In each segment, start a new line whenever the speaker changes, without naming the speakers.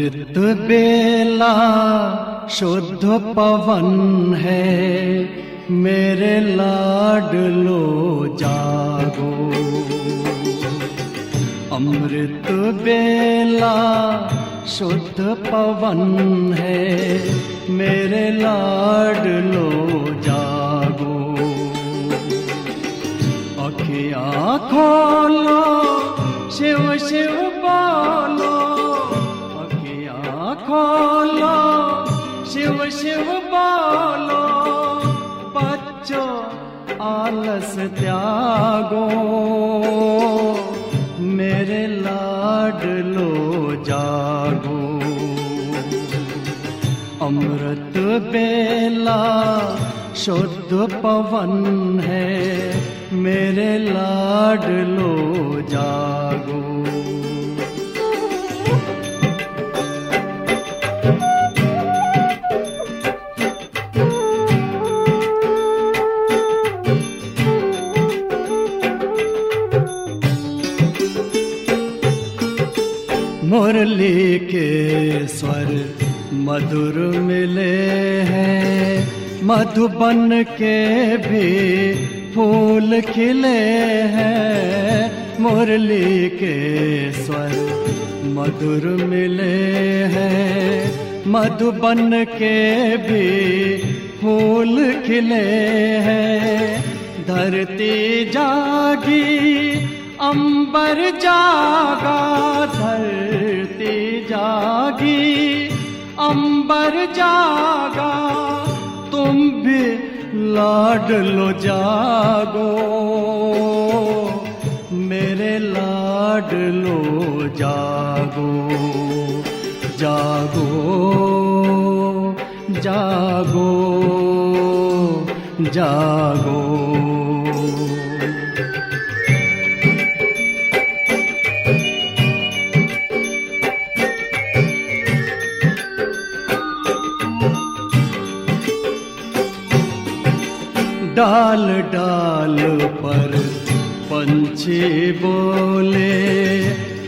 अमृत बेला शुद्ध पवन है, मेरे लाडलो जागो। अमृत बेला शुद्ध पवन है, मेरे लाडलो जागो। अखियाँ खोलो शिव शिव बोलो, अखियाँ खोलो शिव शिव बोलो। बच्चों आलस त्यागो, मेरे लाडलो जागो। अमृत बेला शुद्ध पवन है, मेरे लाडलो जागो। मुरली के स्वर मधुर मिले हैं, मधुबन के भी फूल खिले हैं। मुरली के स्वर मधुर मिले हैं, मधुबन के भी फूल खिले हैं। धरती जागी अंबर जागा, धरती जागी अंबर जागा। तुम भी लाडलो जागो, मेरे लाडलो जागो। जागो जागो जागो। डाल डाल पर पंछी बोले,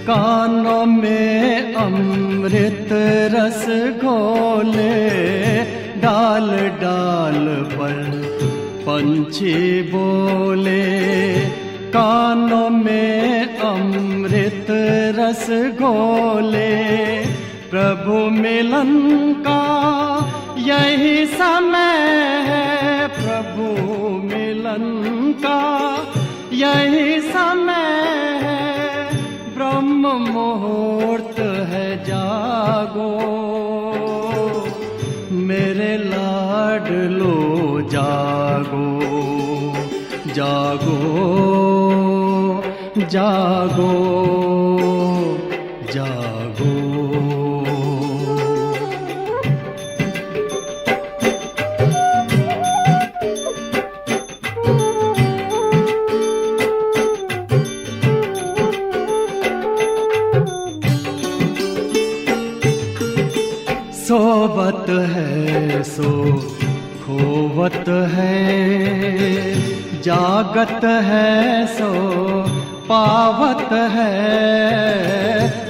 कानों में अमृत रस घोले। डाल डाल पर पंछी बोले, कानों में अमृत रस घोले। प्रभु मिलन का यही समय है, प्रभु मिलन का यही समय है। ब्रह्म मुहूर्त है जागो, मेरे लाडलो जागो। जागो जागो जागो। सोवत है सो खोवत है, जागत है सो पावत है।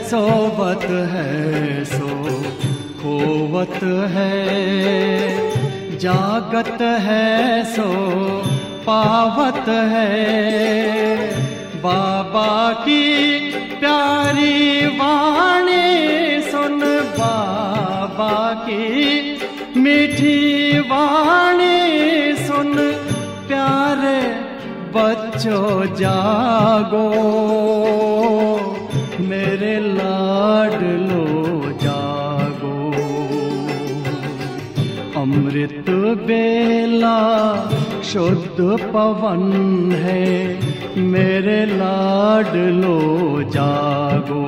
सोवत है सो खोवत है, जागत है सो पावत है। बाबा की प्यारी वाणी सुन, बाबा की मीठी वाणी सुन। प्यारे बच्चों जागो, मेरे लाडलो जागो। अमृत बेला शुद्ध पवन है, मेरे लाडलो जागो।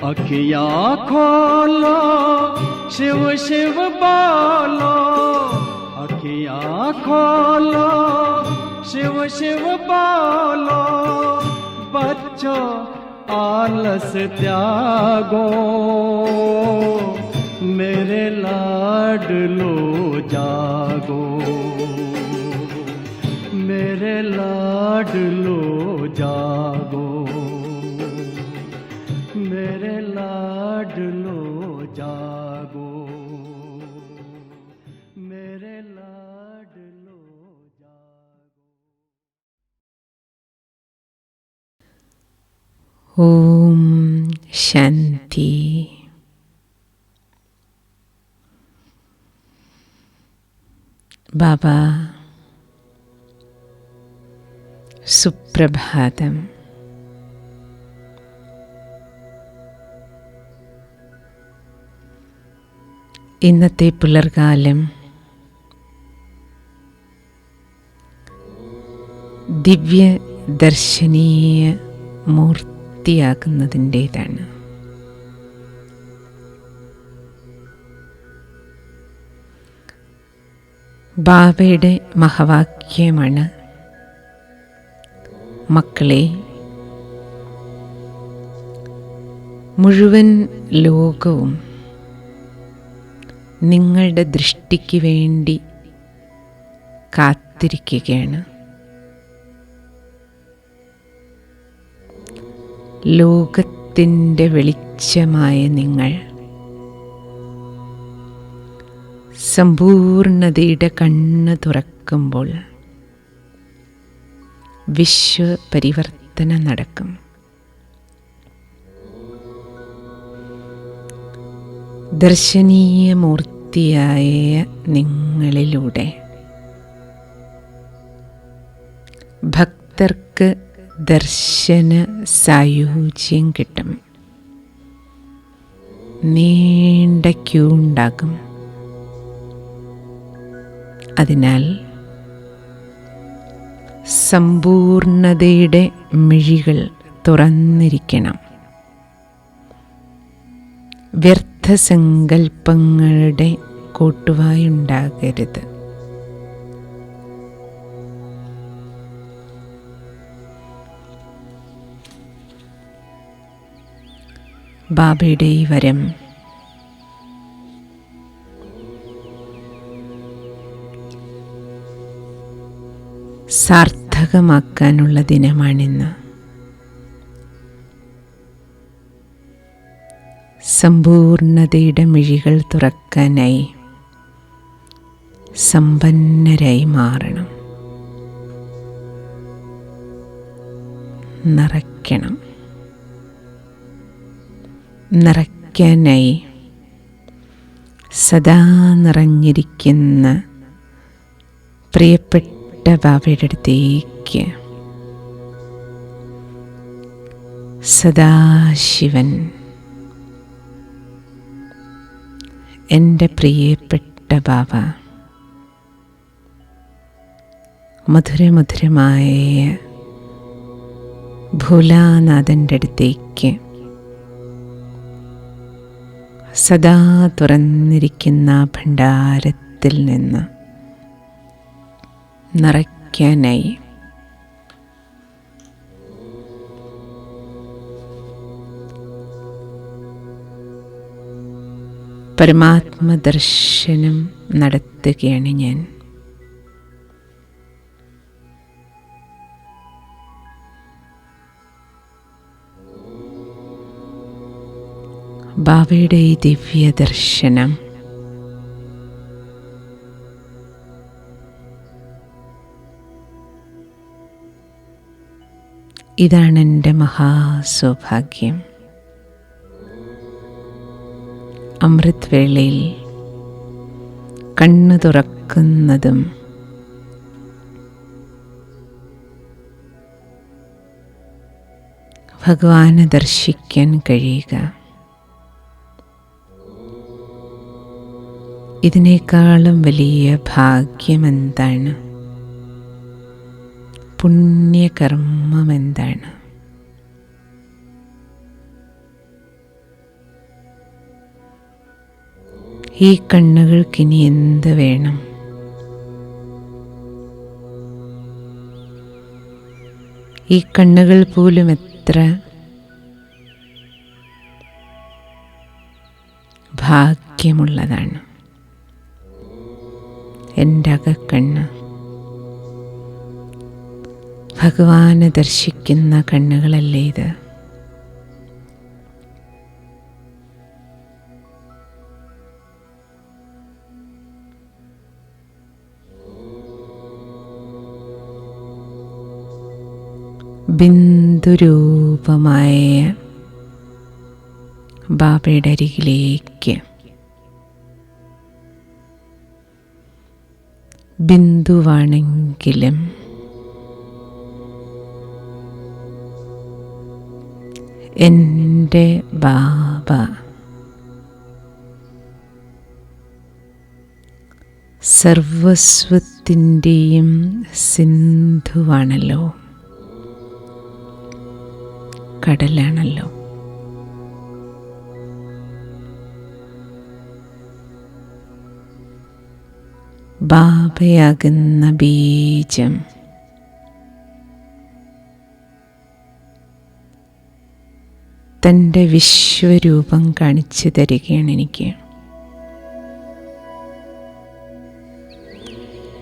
अखियाँ खोलो शिव शिव बोलो, अखियाँ खोलो शिव शिव बोलो। बच्चों आलस त्यागो, मेरे लाडलो जागो। मेरे लाडलो जागो, मेरे लाडलो
ഓം ശാന്തി. ബാബ, സുപ്രഭാതം. ഇന്നത്തെ പുലർകാലം ദിവ്യ ദർശനീയ മൂർത്തിയാകുന്നതിൻ്റേതാണ്. ബാബയുടെ മഹാവാക്യമാണ്, മക്കളെ, മുഴുവൻ ലോകവും നിങ്ങളുടെ ദൃഷ്ടിക്ക് വേണ്ടി കാത്തിരിക്കുകയാണ്. ലോകത്തിൻ്റെ വെളിച്ചമായ നിങ്ങൾ സമ്പൂർണ്ണതയുടെ കണ്ണ് തുറക്കുമ്പോൾ വിശ്വപരിവർത്തനം നടക്കും. ദർശനീയ മൂർത്തിയായ നിങ്ങളിലൂടെ ഭക്തർക്ക് ദർശന സായുജ്യം കിട്ടും. നീണ്ട ക്യൂ ഉണ്ടാകും. അതിനാൽ സമ്പൂർണ്ണതയുടെ മിഴികൾ തുറന്നിരിക്കണം. വ്യർത്ഥസങ്കൽപ്പങ്ങളുടെ കൂട്ടുവായുണ്ടാകരുത്. ബാബയുടെ ഈ വരം സാർത്ഥകമാക്കാനുള്ള ദിനമാണിന്ന്. സമ്പൂർണ്ണതയുടെ മിഴികൾ തുറക്കാനായി സമ്പന്നരായി മാറണം. നിറയ്ക്കണം. നിറയ്ക്കാനായി സദാ നിറഞ്ഞിരിക്കുന്ന പ്രിയപ്പെട്ട ബാബയുടെ അടുത്തേക്ക് സദാശിവൻ, എൻ്റെ പ്രിയപ്പെട്ട ബാബ, മധുരമധുരമായ ഭോലാനാഥൻ്റെ അടുത്തേക്ക് സദാ തുറന്നിരിക്കുന്ന ഭണ്ഡാരത്തിൽ നിന്ന് നിറയ്ക്കാനായി പരമാത്മദർശനം നടത്തുകയാണ് ഞാൻ. ബാബയുടെ ഈ ദിവ്യ ദർശനം ഇതാണ് എൻ്റെ മഹാസൗഭാഗ്യം. അമൃത് വേളയിൽ കണ്ണു തുറക്കുന്നതും ഭഗവാനെ ദർശിക്കാൻ കഴിയുക, ഇതിനേക്കാളും വലിയ ഭാഗ്യമെന്താണ്? പുണ്യകർമ്മമെന്താണ്? ഈ കണ്ണുകൾക്കിനി എന്ത് വേണം? ഈ കണ്ണുകൾ പോലും എത്ര ഭാഗ്യമുള്ളതാണ്. എൻ്റെ അകക്കണ്ണ് ഭഗവാനെ ദർശിക്കുന്ന കണ്ണുകളല്ലേ ഇത്? ബിന്ദുരൂപമായ ബാബയുടെ അരികിലേക്ക് ബിന്ദുവാണെങ്കിലും എൻ്റെ ബാബ സർവസ്വത്തിൻ്റെയും സിന്ധുവാണല്ലോ, കടലാണല്ലോ. ബാബയാകുന്ന ബീജം തൻ്റെ വിശ്വരൂപം കാണിച്ചു തരികയാണ് എനിക്ക്.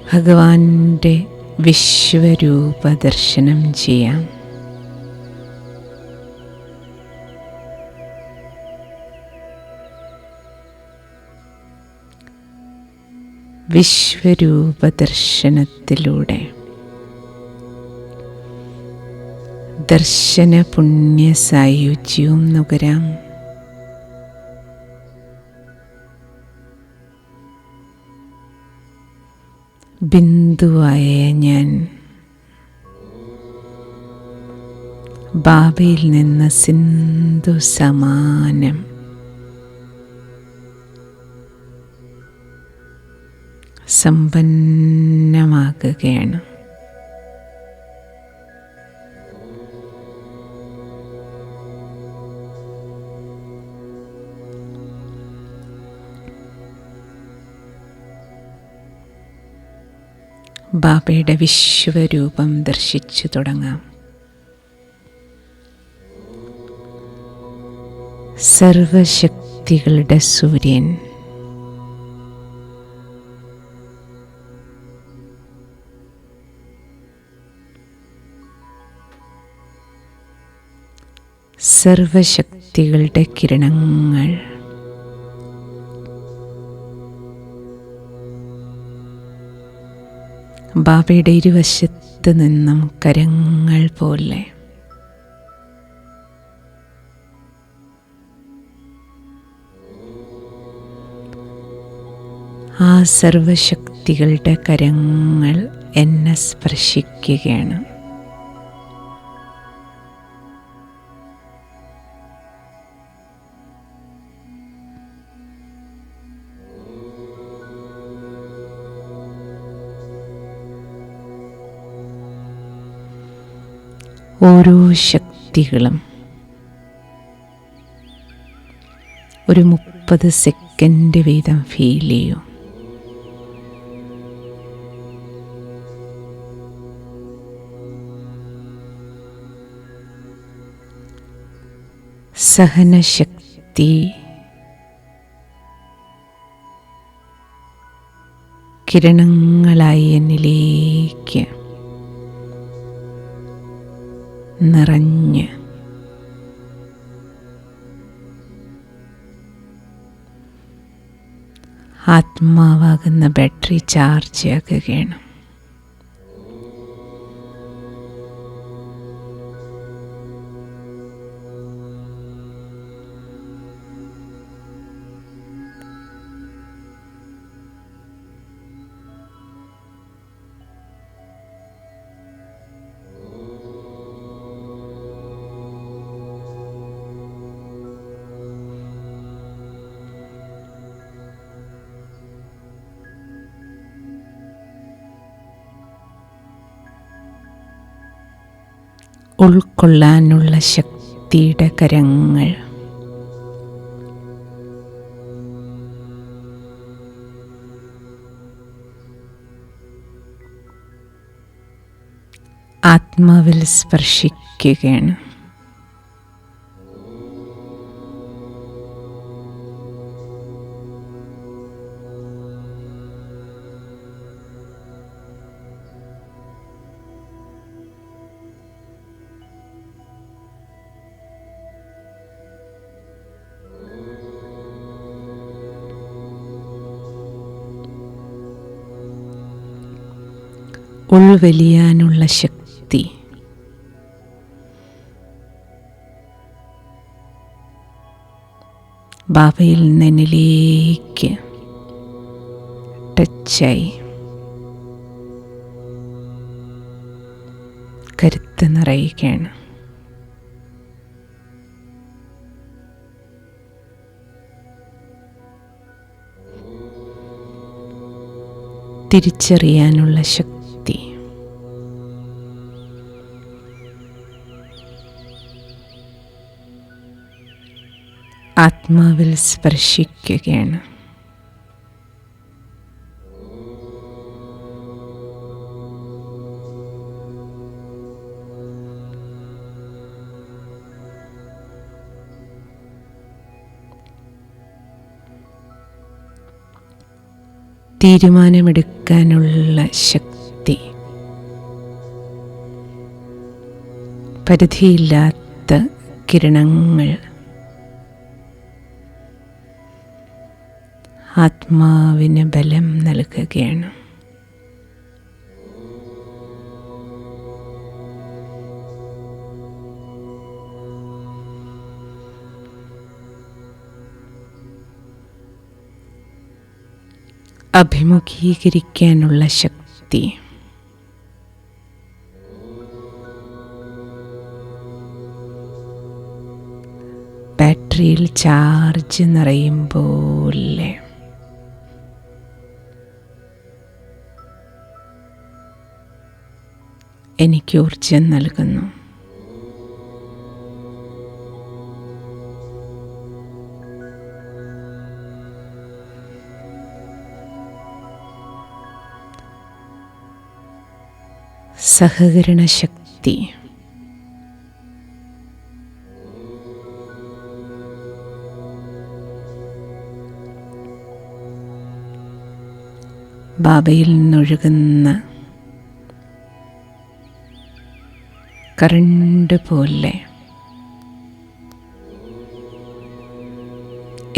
ഭഗവാന്റെ വിശ്വരൂപ ദർശനം ചെയ്യാം. വിശ്വരൂപ ദർശനത്തിലൂടെ ദർശന പുണ്യ സായുജ്യവും നുകരാം. ബിന്ദുവായ ഞാൻ ബാബയിൽ നിന്ന് സിന്ധു സമാനം സമ്പന്നമാകുകയാണ്. ബാബയുടെ വിശ്വരൂപം ദർശിച്ചു തുടങ്ങാം. സർവശക്തികളുടെ സൂര്യൻ സർവശക്തികളുടെ കിരണങ്ങൾ ബാബയുടെ ഇരുവശത്ത് നിന്നും കരങ്ങൾ പോലെ ആ സർവശക്തികളുടെ കരങ്ങൾ എന്നെ സ്പർശിക്കുകയാണ്. ഓരോ ശക്തികളും ഒരു 30 സെക്കൻഡ് വീതം ഫീൽ ചെയ്യും. സഹനശക്തി കിരണങ്ങളായി എന്നിലേക്ക് നിറഞ്ഞ് ആത്മാവാകുന്ന ബാറ്ററി ചാർജ് ആക്കുകയാണ്. ഉൾക്കൊള്ളാനുള്ള ശക്തിയുടെ കരങ്ങൾ ആത്മാവിൽ സ്പർശിക്കുകയാണ്. ഉൾവലിയാനുള്ള ശക്തി ബാബയിൽ നിന്ന് എന്നിലേക്ക് ടച്ചായി കരുത്ത് നിറയുകയാണ്. തിരിച്ചറിയാനുള്ള ശക്തി, ആത്മാവിൽ സ്പർശിക്കുകയാണ്. തീരുമാനമെടുക്കാനുള്ള ശക്തി, പരിധിയില്ലാത്ത കിരണങ്ങൾ ആത്മാവിന് ബലം നൽകുകയാണ്. അഭിമുഖീകരിക്കാനുള്ള ശക്തി, ബാറ്ററിയിൽ ചാർജ് നിറയുമ്പോലെ എനിക്ക് ഊർജം നൽകുന്നു. സഹകരണ ശക്തി, ബാബയിൽ നിന്നൊഴുകുന്ന കറണ്ട് പോലെ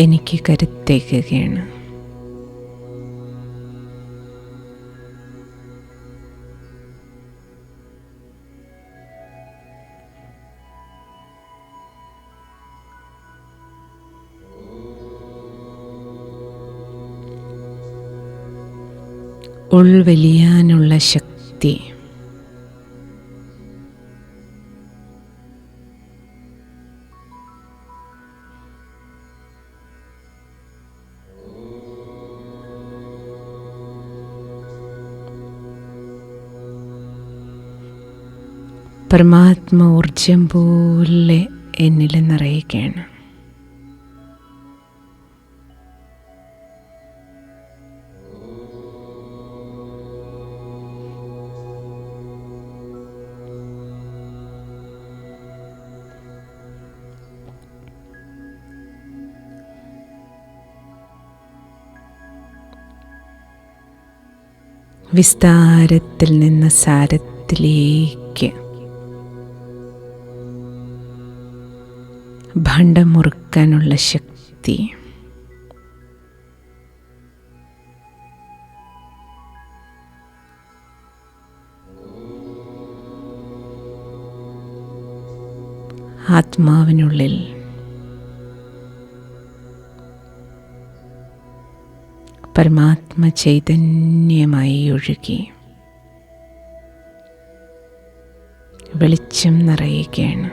എനിക്ക് കരുത്തേകുകയാണ്. ഉൾവലിയാനുള്ള ശക്തി, പരമാത്മ ഊർജം പോലെ എന്നിൽ നിറയുകയാണ്. വിസ്താരത്തിൽ നിന്ന് സാരത്തിലേക്ക് ഭണ്ഡം മുറുക്കാനുള്ള ശക്തി, ആത്മാവിനുള്ളിൽ പരമാത്മ ചൈതന്യമായി ഒഴുകി വെളിച്ചം നിറയുകയാണ്.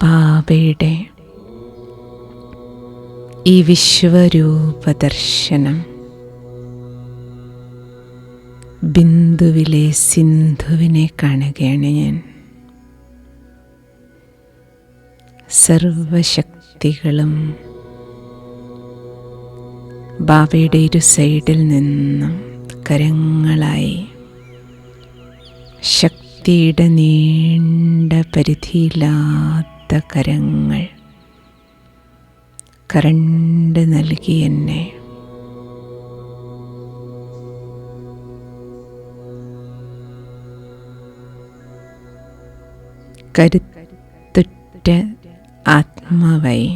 ബാബയുടെ ഈ വിശ്വരൂപദർശനം ബിന്ദുവിലെ സിന്ധുവിനെ കാണുകയാണ് ഞാൻ. സർവശക്തികളും ബാബയുടെ ഇരു സൈഡിൽ നിന്നും കരങ്ങളായി ശക്തിയുടെ നീണ്ട പരിധിയില്ലാത്ത കരങ്ങൾ കരണ്ട് നൽകി എന്നെ കരുത്തുറ്റ ആത്മാവായി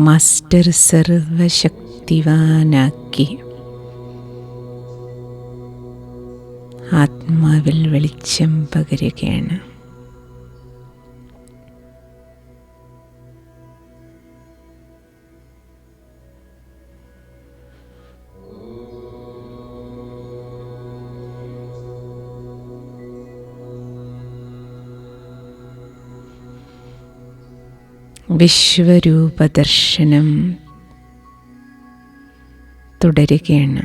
മാസ്റ്റർ സർവശക്തിവാനാക്കി ആത്മാവിൽ വെളിച്ചം പകരുകയാണ്. വിശ്വരൂപദർശനം തുടരുകയാണ്.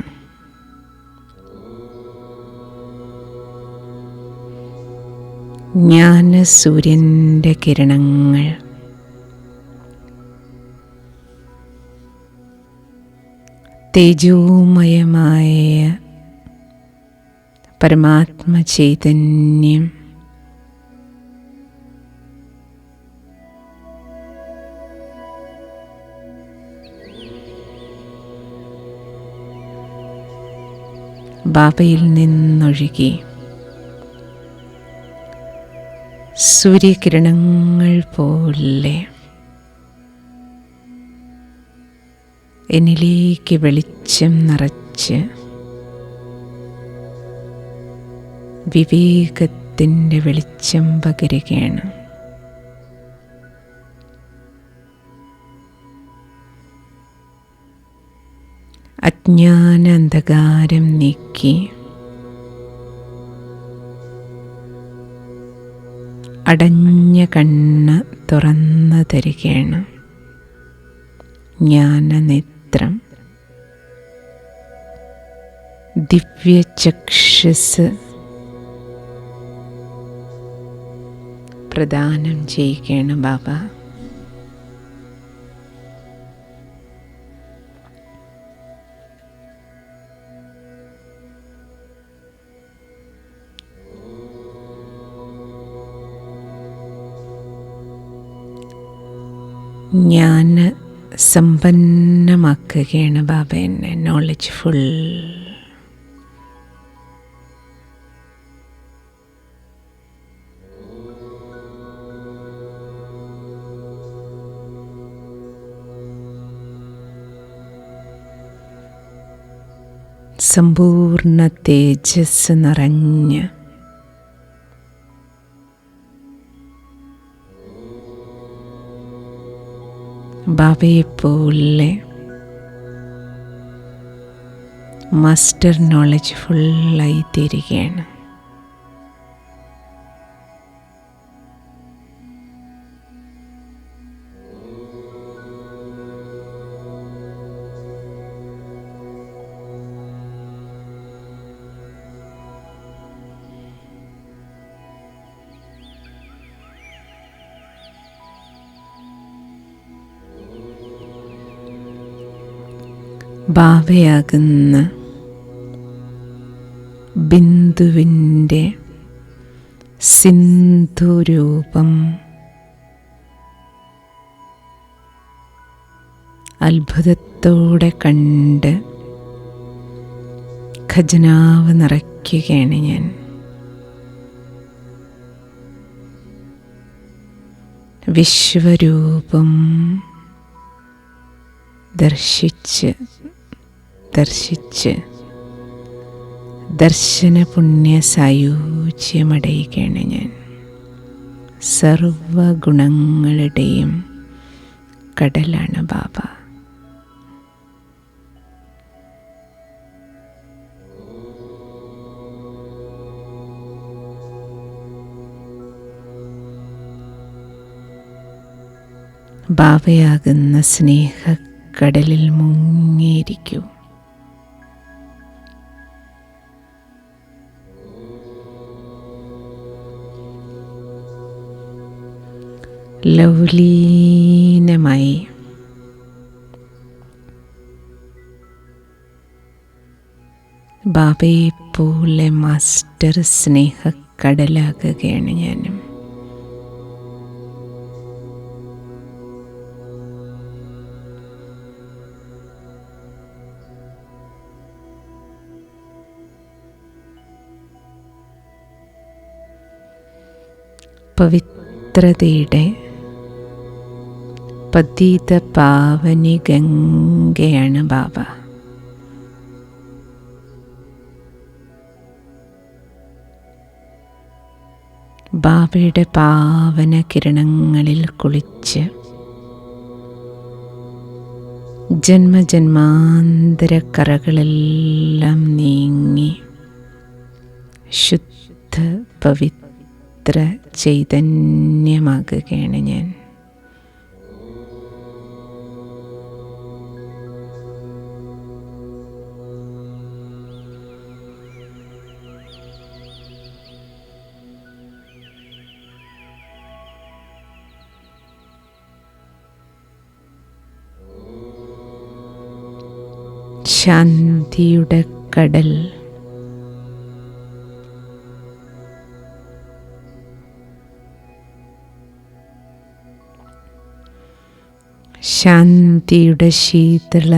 ജ്ഞാനസൂര്യൻ്റെ കിരണങ്ങൾ തേജോമയമായ പരമാത്മചൈതന്യം ബാബയിൽ നിന്നൊഴുകി സൂര്യകിരണങ്ങൾ പോലെ എന്നിലേക്ക് വെളിച്ചം നിറച്ച് വിവേകത്തിൻ്റെ വെളിച്ചം പകരുകയാണ്. അജ്ഞാന അന്ധകാരം നീക്കി അടഞ്ഞ കണ്ണ് തുറന്നു തരികയാണ്. ജ്ഞാനനേത്രം ദിവ്യചക്ഷുസ് പ്രദാനം ചെയ്യുകയാണ് ബാബ. ഞാൻ സമ്പന്നമാക്കുകയാണ് ബാബ എന്നെ, നോളജ് ഫുൾ. സമ്പൂർണ്ണ തേജസ് നിറഞ്ഞ് ബാബയെപ്പോലെ മാസ്റ്റർ നോളജ് ഫുള്ളായി തീരുകയാണ്. ബാബയാകുന്ന ബിന്ദുവിൻ്റെ സിന്ധുരൂപം അത്ഭുതത്തോടെ കണ്ട് ഖജനാവ് നിറയ്ക്കുകയാണ് ഞാൻ. വിശ്വരൂപം ദർശിച്ച് ദർശന പുണ്യ സായുജ്യമടയുകയാണ് ഞാൻ. സർവഗുണങ്ങളുടെയും കടലാണ് ബാബ. ബാബയാകുന്ന സ്നേഹക്കടലിൽ മുങ്ങിയിരിക്കൂ. ലൗലീനമായി ബാബയെപ്പോലെ മാസ്റ്റർ സ്നേഹക്കടലാകുകയാണ് ഞാനും. പവിത്രതയുടെ പതിത പാവനി ഗംഗയാണ് ബാബ. ബാബയുടെ പാവന കിരണങ്ങളിൽ കുളിച്ച് ജന്മജന്മാന്തര കറകളെല്ലാം നീങ്ങി ശുദ്ധ പവിത്ര ചൈതന്യമാകുകയാണ് ഞാൻ. ശാന്തിയുടെ കടൽ ശാന്തിയുടെ ശീതള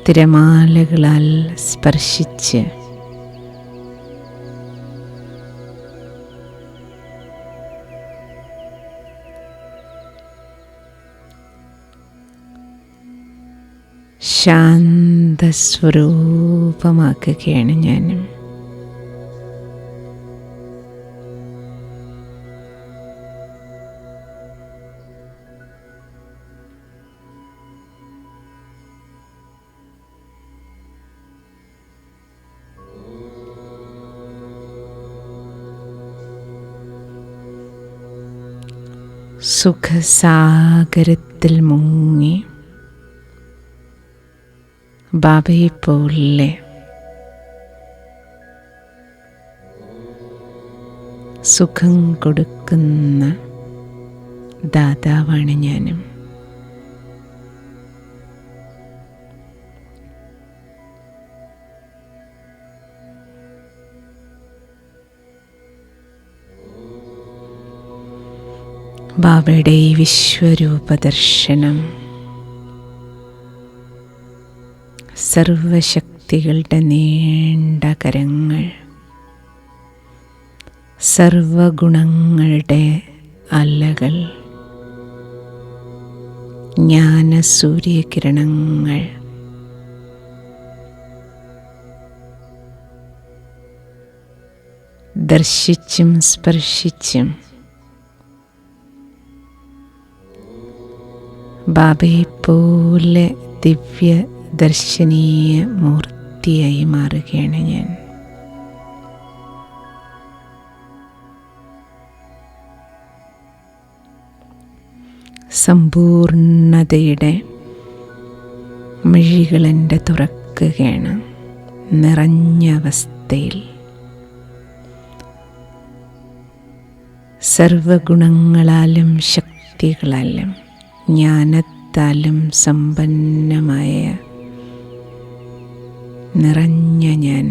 തിരമാലകളാൽ സ്പർശിച്ച് ശാന്തസ്വരൂപമാക്കുകയാണ് ഞാനും. സുഖസാഗരത്തിൽ മുങ്ങി ബാബയെപ്പോലെ സുഖം കൊടുക്കുന്ന ദാതാവാണ് ഞാനും. ബാബയുടെ ഈ വിശ്വരൂപ ദർശനം സർവശക്തികളുടെ നീണ്ട കരങ്ങൾ, സർവഗുണങ്ങളുടെ അലകൾ, ജ്ഞാനസൂര്യകിരണങ്ങൾ, ദർശിച്ചും സ്പർശിച്ചും ബാബയെപ്പോലെ ദിവ്യ ദർശനീയ മൂർത്തിയായി മാറുകയാണ് ഞാൻ. സമ്പൂർണതയുടെ മിഴികളെൻ്റെ തുറക്കുകയാണ്. നിറഞ്ഞ അവസ്ഥയിൽ സർവഗുണങ്ങളാലും ശക്തികളാലും ജ്ഞാനത്താലും സമ്പന്നമായ നിറഞ്ഞ ഞാൻ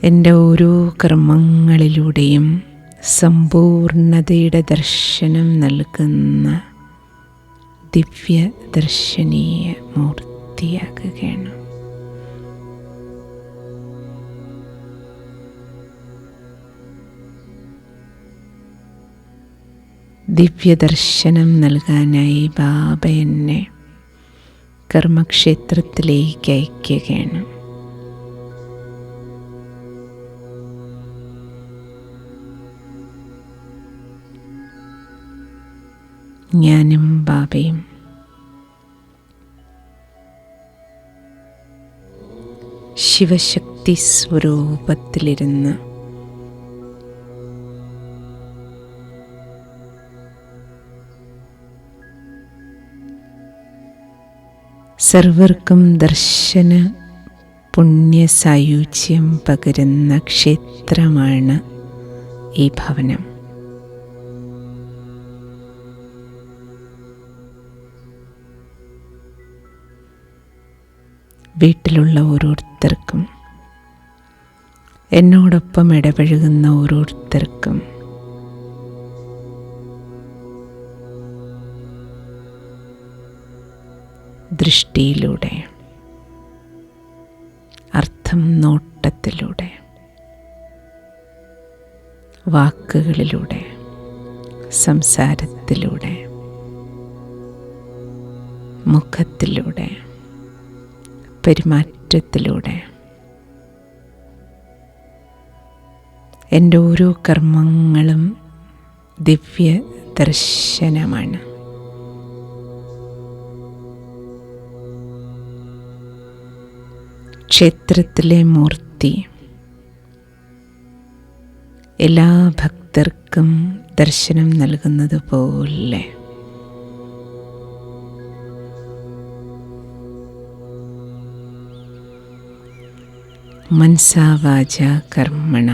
എൻ്റെ ഓരോ കർമ്മങ്ങളിലൂടെയും സമ്പൂർണതയുടെ ദർശനം നൽകുന്ന ദിവ്യ ദർശനീയ മൂർത്തിയാകുകയാണ്. ദിവ്യദർശനം നൽകാനായി ബാബ എന്നെ കർമ്മക്ഷേത്രത്തിലേക്ക് അയക്കുകയാണ്. ഞാനും ബാബയും ശിവശക്തി സ്വരൂപത്തിലിരുന്ന് സർവർക്കും ദർശന പുണ്യസായുജ്യം പകരുന്ന ക്ഷേത്രമാണ് ഈ ഭവനം. വീട്ടിലുള്ള ഓരോരുത്തർക്കും, എന്നോടൊപ്പം ഇടപഴകുന്ന ഓരോരുത്തർക്കും ദൃഷ്ടിയിലൂടെ, അർത്ഥം നോട്ടത്തിലൂടെ വാക്കുകളിലൂടെ, സംസാരത്തിലൂടെ, മുഖത്തിലൂടെ, പെരുമാറ്റത്തിലൂടെ എൻ്റെ ഓരോ കർമ്മങ്ങളും ദിവ്യ ദർശനമാണ്. ക്ഷേത്രത്തിലെ മൂർത്തി എല്ലാ ഭക്തർക്കും ദർശനം നൽകുന്നത് പോലെ മനസാ വാചാ കർമ്മണ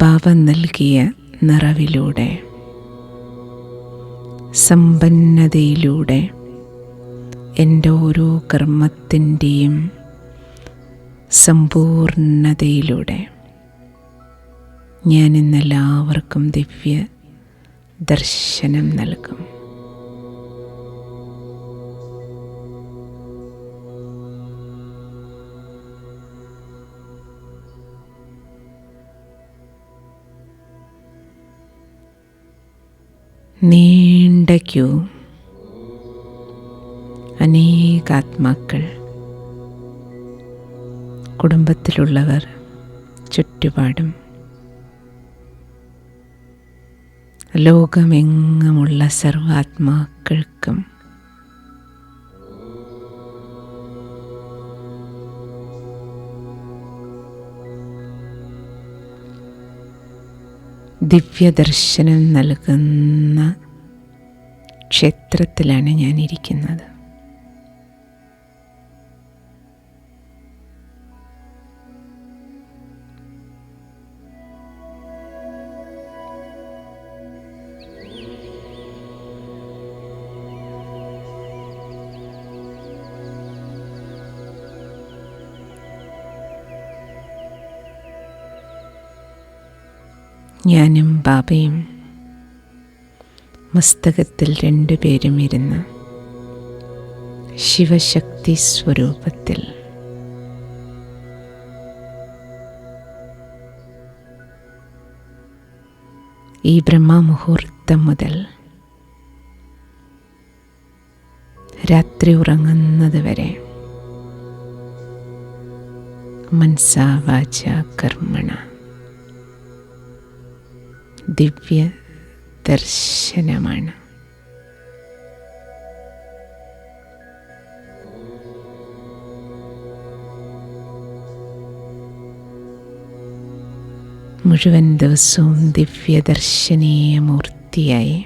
ബാബ നൽകിയ നിറവിലൂടെ, സമ്പന്നതയിലൂടെ എൻ്റെ ഓരോ കർമ്മത്തിൻ്റെയും സമ്പൂർണതയിലൂടെ ഞാൻ ഇന്നെല്ലാവർക്കും ദിവ്യ ദർശനം നൽകും. നീണ്ട ക്യൂ, അനേകാത്മാക്കൾ, കുടുംബത്തിലുള്ളവർ, ചുറ്റുപാടും ലോകമെങ്ങുമുള്ള സർവാത്മാക്കൾക്കും ദിവ്യദർശനം നൽകുന്ന ക്ഷേത്രത്തിലാണ് ഞാനിരിക്കുന്നത്. ഞാനും ബാബയും മസ്തകത്തിൽ രണ്ടുപേരും ഇരുന്ന് ശിവശക്തി സ്വരൂപത്തിൽ ഈ ബ്രഹ്മമുഹൂർത്തം മുതൽ രാത്രി ഉറങ്ങുന്നത് വരെ മനസാ വാചാ കർമ്മണ ദിവ്യ ദർശനമാണ്. മുഴുവൻ ദിവസവും ദിവ്യദർശനീയ മൂർത്തിയായി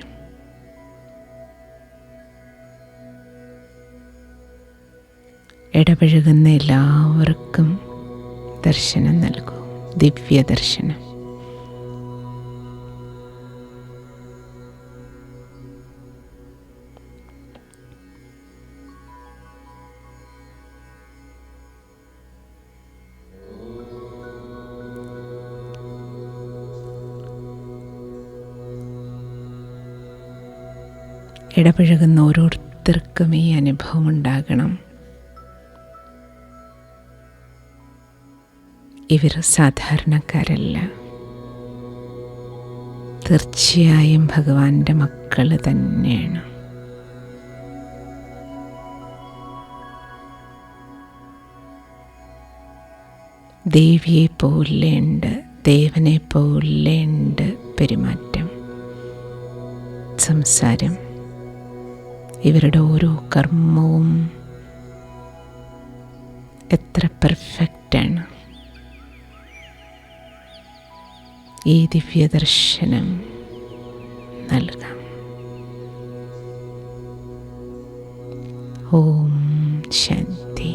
ഇടപഴകുന്ന എല്ലാവർക്കും ദർശനം നൽകൂ. ദിവ്യദർശനം. ഇടപഴകുന്ന ഓരോരുത്തർക്കും ഈ അനുഭവം ഉണ്ടാകണം. ഇവർ സാധാരണക്കാരല്ല, തീർച്ചയായും ഭഗവാന്റെ മക്കൾ തന്നെയാണ്. ദേവിയെ പോലെയുണ്ട്, ദേവനെ പോലെയുണ്ട് പെരുമാറ്റം, സംസാരം. ഇവരുടെ ഓരോ കർമ്മവും എത്ര പെർഫെക്റ്റാണ്. ഈ ദിവ്യദർശനം നൽകാം. ഓം ശാന്തി.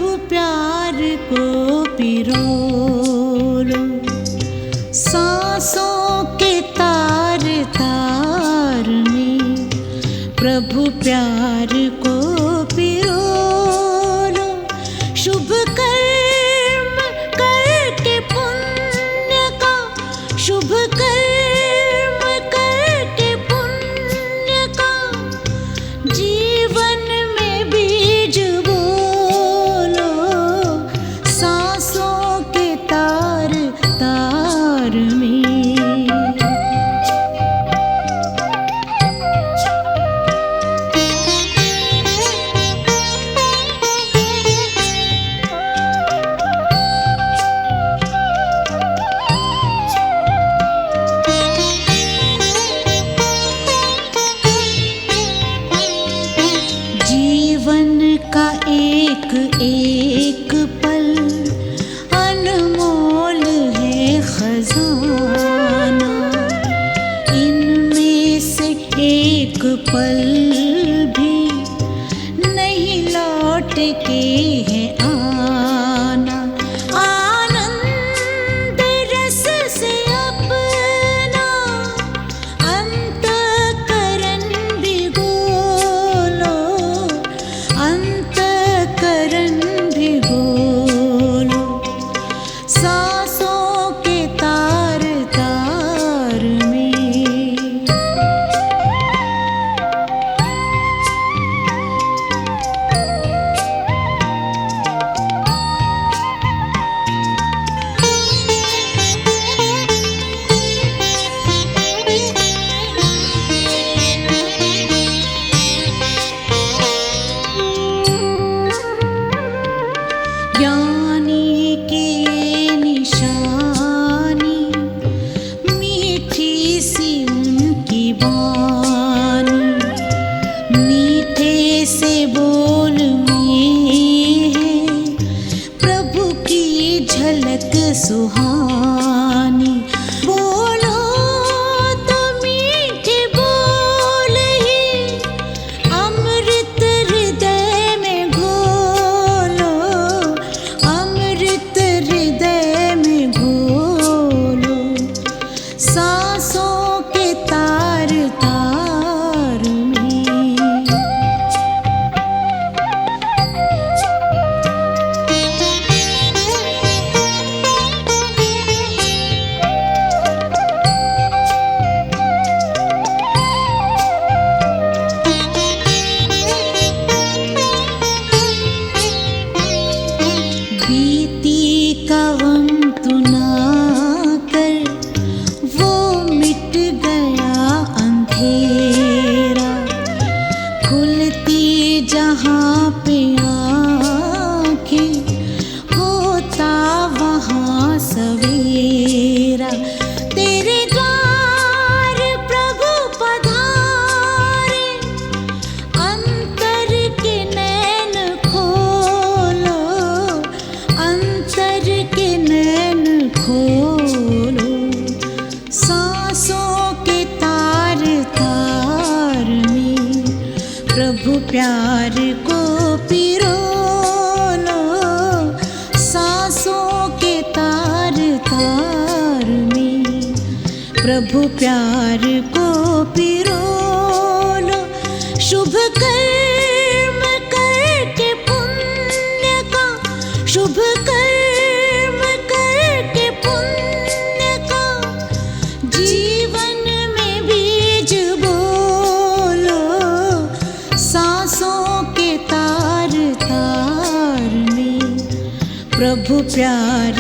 प्रभु प्यार को पिरो लो, सांसों के तार तार में प्रभु प्यार को पिरो लो। शुभ कर्म करके पुण्य का, शुभ कर्म करके पुण्य का जीवन में बीज बोलो, सांसों के तार तार में। जीवन का एक एक पल अनमोल है खजाना, इनमें से एक पल भी नहीं लौट के है आना। आनंद रस से अपना अंतःकरण भिगो लो, अंतःकरण भिगो लो, सांसों के तार तार में। ज्ञानी की निशानी मीठी सी उनकी वाणी, मीठे से बोल में है प्रभु की झलक सुहानी। बोलो तो मीठे बोल ही अमृत हृदय में घोलो, अमृत हृदय में घोलो, सांसों के तार तार में। बीती कवम तुना कर वो मिट गया अंधेरा, खुलती जहाँ पे आँखें होता वहाँ सवेरा। तेरे द्वार प्रभु पधारे, अंतर के नैन खोलो, अंतर के नैन खोलो, सांसों के तार तार में प्रभु प्यार को पिरो लो, सांसों के तार तार में प्रभु प्यार को पिरो लो। शुभ कर्म करके पुण्य का, शुभ कर्म करके पुण्य का जीवन में बीज बोलो, सांसों के तार तार में प्रभु प्यार